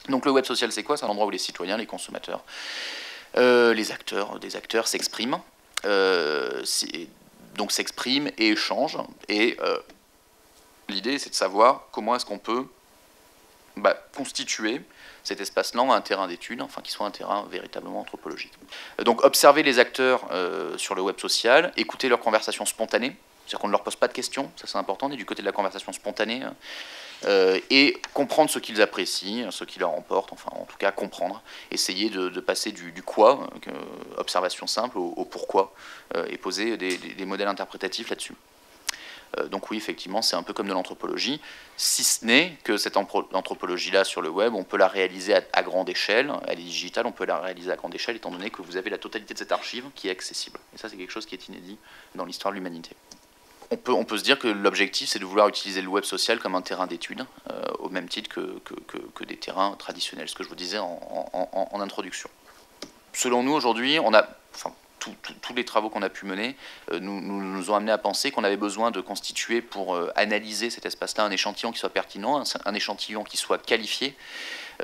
Donc le web social, c'est quoi? C'est un endroit où les citoyens, les consommateurs, des acteurs s'expriment, donc s'expriment et échangent. Et l'idée, c'est de savoir comment est-ce qu'on peut constituer cet espace-là en un terrain d'étude, enfin qui soit un terrain véritablement anthropologique. Donc observer les acteurs sur le web social, écouter leurs conversations spontanées, c'est-à-dire qu'on ne leur pose pas de questions, ça c'est important, on est du côté de la conversation spontanée, et comprendre ce qu'ils apprécient, ce qui leur emporte, enfin en tout cas comprendre, essayer de passer du quoi, observation simple, au pourquoi, et poser des modèles interprétatifs là-dessus. Donc oui, effectivement, c'est un peu comme de l'anthropologie, si ce n'est que cette anthropologie-là sur le web, on peut la réaliser à grande échelle, elle est digitale, on peut la réaliser à grande échelle, étant donné que vous avez la totalité de cette archive qui est accessible. Et ça, c'est quelque chose qui est inédit dans l'histoire de l'humanité. On peut se dire que l'objectif, c'est de vouloir utiliser le web social comme un terrain d'étude, au même titre que des terrains traditionnels, ce que je vous disais en introduction. Selon nous, aujourd'hui, tous les travaux qu'on a pu mener nous ont amené à penser qu'on avait besoin de constituer pour analyser cet espace-là un échantillon qui soit pertinent, un échantillon qui soit qualifié,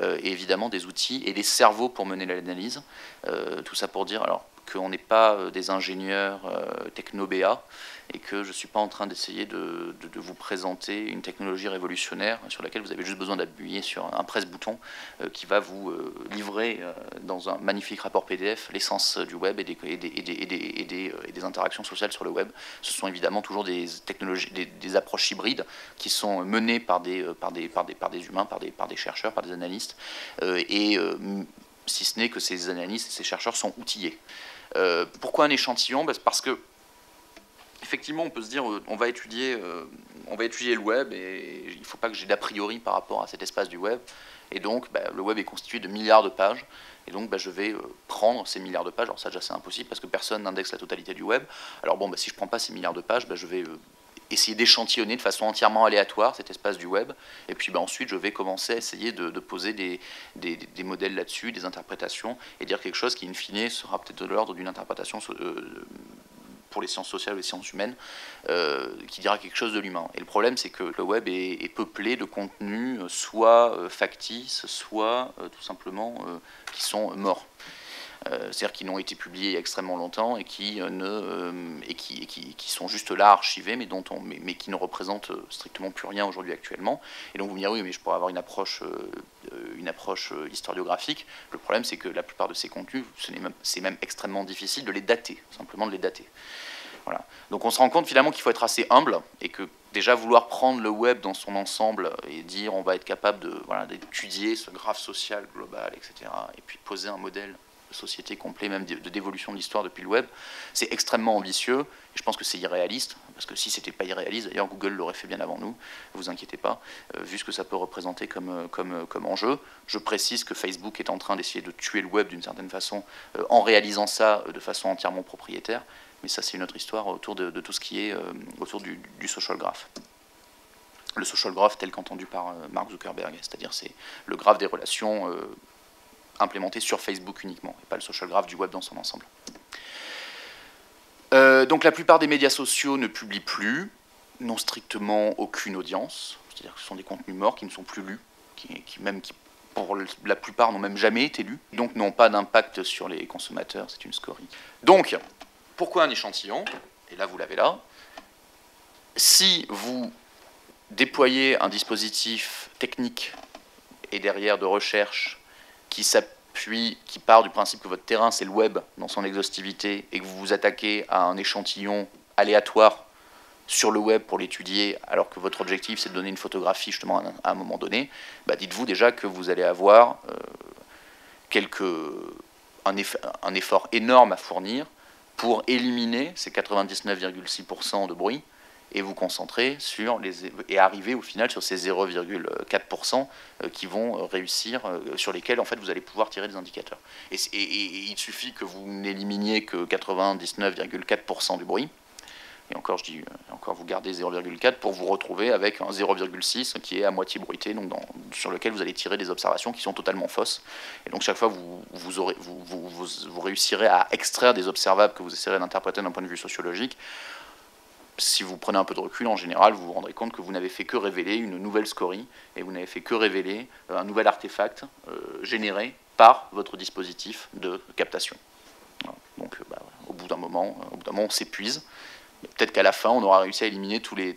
et évidemment des outils et des cerveaux pour mener l'analyse. Tout ça pour dire qu'on n'est pas des ingénieurs techno-BA et que je ne suis pas en train d'essayer de vous présenter une technologie révolutionnaire sur laquelle vous avez juste besoin d'appuyer sur un presse-bouton qui va vous livrer dans un magnifique rapport PDF l'essence du web et des interactions sociales sur le web. Ce sont évidemment toujours des technologies, des approches hybrides qui sont menées par des humains, par des chercheurs, par des analystes, si ce n'est que ces analystes et ces chercheurs sont outillés. Pourquoi un échantillon? Parce que effectivement, on peut se dire, on va étudier le web et il ne faut pas que j'ai d'a priori par rapport à cet espace du web. Et donc, le web est constitué de milliards de pages. Et donc, je vais prendre ces milliards de pages. Alors ça, déjà, c'est impossible parce que personne n'indexe la totalité du web. Alors bon, si je ne prends pas ces milliards de pages, je vais essayer d'échantillonner de façon entièrement aléatoire cet espace du web. Et puis ensuite, je vais commencer à essayer de poser des modèles là-dessus, des interprétations, et dire quelque chose qui, in fine, sera peut-être de l'ordre d'une interprétation pour les sciences sociales ou les sciences humaines, qui dira quelque chose de l'humain. Et le problème, c'est que le web est peuplé de contenus soit factices, soit tout simplement qui sont morts. C'est-à-dire qui n'ont été publiés il y a extrêmement longtemps et qui sont juste là archivés, mais qui ne représentent strictement plus rien aujourd'hui actuellement. Et donc vous me direz, oui, mais je pourrais avoir une approche historiographique. Le problème, c'est que la plupart de ces contenus, c'est même extrêmement difficile de les dater, simplement de les dater. Voilà. Donc on se rend compte finalement qu'il faut être assez humble et que déjà vouloir prendre le web dans son ensemble et dire on va être capable d'étudier ce graphe social global, etc., et puis poser un modèle de société complet, même de d'évolution de l'histoire depuis le web, c'est extrêmement ambitieux, et je pense que c'est irréaliste, parce que si c'était pas irréaliste, d'ailleurs Google l'aurait fait bien avant nous, ne vous inquiétez pas, vu ce que ça peut représenter comme enjeu. Je précise que Facebook est en train d'essayer de tuer le web d'une certaine façon, en réalisant ça de façon entièrement propriétaire, mais ça c'est une autre histoire autour de tout ce qui est autour du social graph. Le social graph tel qu'entendu par Mark Zuckerberg, c'est-à-dire c'est le graphe des relations implémenté sur Facebook uniquement, et pas le social graph du web dans son ensemble. Donc la plupart des médias sociaux ne publient plus, n'ont strictement aucune audience, c'est-à-dire que ce sont des contenus morts qui ne sont plus lus, qui pour la plupart n'ont même jamais été lus, donc n'ont pas d'impact sur les consommateurs, c'est une scorie. Donc, pourquoi un échantillon? Et là vous l'avez là. Si vous déployez un dispositif technique et derrière de recherche qui part du principe que votre terrain c'est le web dans son exhaustivité et que vous vous attaquez à un échantillon aléatoire sur le web pour l'étudier alors que votre objectif c'est de donner une photographie justement à un moment donné, dites-vous déjà que vous allez avoir un effort énorme à fournir pour éliminer ces 99,6% de bruit et vous concentrer et arriver au final sur ces 0,4% qui vont réussir, sur lesquels en fait vous allez pouvoir tirer des indicateurs. Et il suffit que vous n'éliminiez que 99,4% du bruit, et encore vous gardez 0,4 pour vous retrouver avec un 0,6 qui est à moitié bruité, donc sur lequel vous allez tirer des observations qui sont totalement fausses. Et donc chaque fois vous réussirez à extraire des observables que vous essaierez d'interpréter d'un point de vue sociologique si vous prenez un peu de recul, en général, vous vous rendrez compte que vous n'avez fait que révéler une nouvelle scorie et vous n'avez fait que révéler un nouvel artefact généré par votre dispositif de captation. Voilà. Donc, au bout d'un moment, on s'épuise. Peut-être qu'à la fin, on aura réussi à éliminer toutes les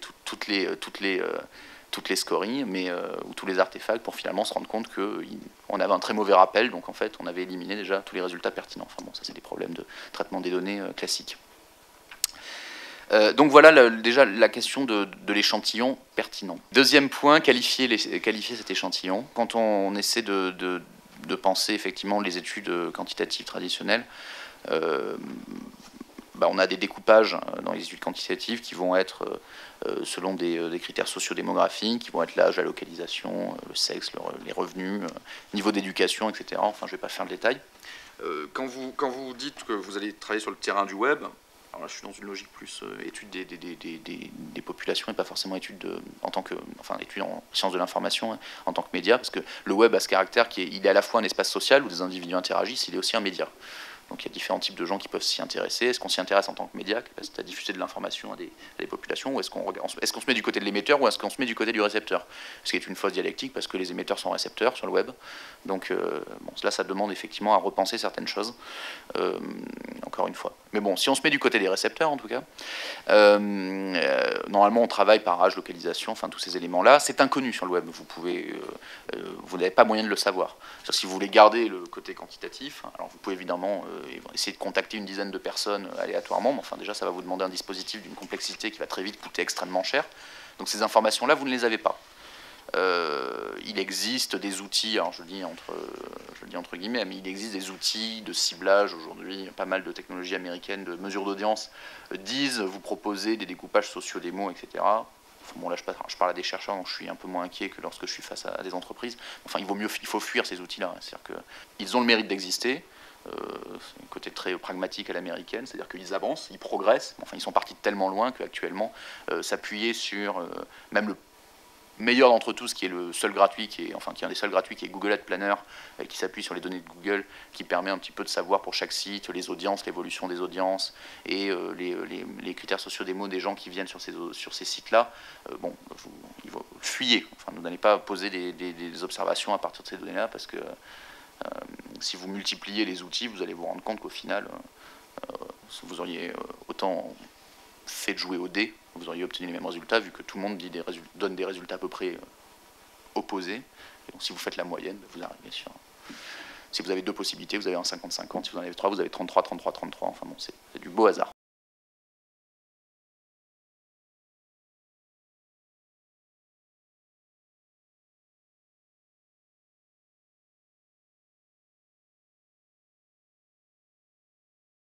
scories, ou tous les artefacts, pour finalement se rendre compte qu'on avait un très mauvais rappel, donc en fait, on avait éliminé déjà tous les résultats pertinents. Enfin bon, ça c'est des problèmes de traitement des données classiques. Donc voilà déjà la question de l'échantillon pertinent. Deuxième point, qualifier cet échantillon. Quand on essaie de penser effectivement les études quantitatives traditionnelles, on a des découpages dans les études quantitatives qui vont être selon des critères sociodémographiques, qui vont être l'âge, la localisation, le sexe, les revenus, niveau d'éducation, etc. Enfin, je ne vais pas faire le détail. Quand vous dites que vous allez travailler sur le terrain du web, alors là, je suis dans une logique plus étude des populations et pas forcément étude étude en sciences de l'information, hein, en tant que média, parce que le web a ce caractère il est à la fois un espace social où des individus interagissent, il est aussi un média. Donc il y a différents types de gens qui peuvent s'y intéresser. Est-ce qu'on s'y intéresse en tant que média, capacité à diffuser de l'information à des populations, ou est-ce qu'on se met du côté de l'émetteur, ou est-ce qu'on se met du côté du récepteur? Ce qui est une fausse dialectique, parce que les émetteurs sont récepteurs sur le web. Donc là, ça demande effectivement à repenser certaines choses, encore une fois. Mais bon, si on se met du côté des récepteurs, en tout cas, normalement, on travaille par âge, localisation, enfin tous ces éléments-là. C'est inconnu sur le web. Vous n'avez pas moyen de le savoir. Si vous voulez garder le côté quantitatif, alors vous pouvez évidemment essayer de contacter une dizaine de personnes aléatoirement, mais enfin déjà ça va vous demander un dispositif d'une complexité qui va très vite coûter extrêmement cher. Donc ces informations-là, vous ne les avez pas. Il existe des outils, alors je le dis entre guillemets, mais il existe des outils de ciblage aujourd'hui, pas mal de technologies américaines de mesure d'audience disent vous proposer des découpages sociodémos, etc. Bon, là, je parle à des chercheurs, donc je suis un peu moins inquiet que lorsque je suis face à des entreprises. Enfin, il faut fuir ces outils-là. C'est-à-dire qu'ils ont le mérite d'exister. C'est un côté très pragmatique à l'américaine, c'est-à-dire qu'ils avancent, ils progressent. Enfin, ils sont partis de tellement loin qu'actuellement, s'appuyer sur même le meilleur d'entre tous, qui est le seul gratuit, qui est un des seuls gratuits, qui est Google Ad Planner, qui s'appuie sur les données de Google, qui permet un petit peu de savoir pour chaque site les audiences, l'évolution des audiences et les critères sociodémos des gens qui viennent sur ces sites-là. Vous fuyez. Enfin, vous n'allez pas poser des observations à partir de ces données-là, parce que si vous multipliez les outils, vous allez vous rendre compte qu'au final, vous auriez autant fait de jouer au dé, vous auriez obtenu les mêmes résultats, vu que tout le monde donne des résultats à peu près opposés. Et donc si vous faites la moyenne, vous arrivez sur... Si vous avez deux possibilités, vous avez un 50-50. Si vous en avez trois, vous avez 33, 33, 33. Enfin bon, c'est du beau hasard.